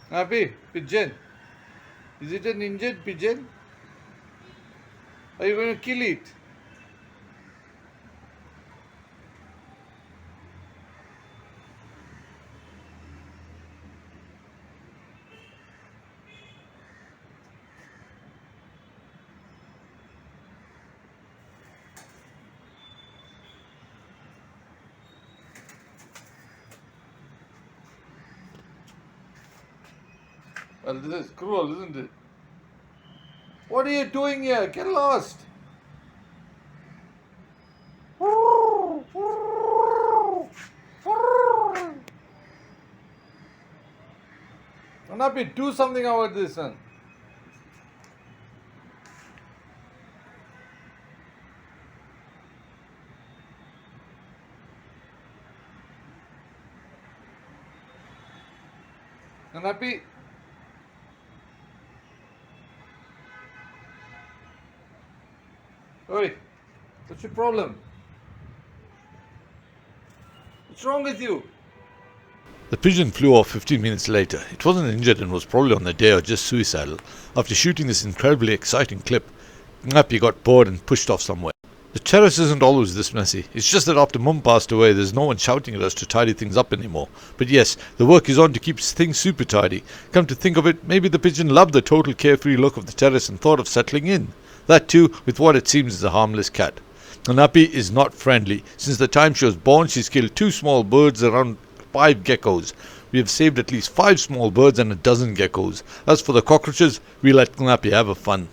Happy pigeon. Is it an injured pigeon? Are you going to kill it? Well, this is cruel, isn't it? What are you doing here? Get lost! Gcinaphi, do something about this, son. Gcinaphi. Oi, what's your problem? What's wrong with you? The pigeon flew off 15 minutes later. It wasn't injured and was probably on the day or just suicidal. After shooting this incredibly exciting clip, Gcinaphi got bored and pushed off somewhere. The terrace isn't always this messy. It's just that after Mum passed away, there's no one shouting at us to tidy things up anymore. But yes, the work is on to keep things super tidy. Come to think of it, maybe the pigeon loved the total carefree look of the terrace and thought of settling in. That too, with what it seems is a harmless cat. Gcinaphi is not friendly. Since the time she was born, she's killed 2 small birds, around 5 geckos. We have saved at least 5 small birds and a dozen geckos. As for the cockroaches, we let Gcinaphi have a fun.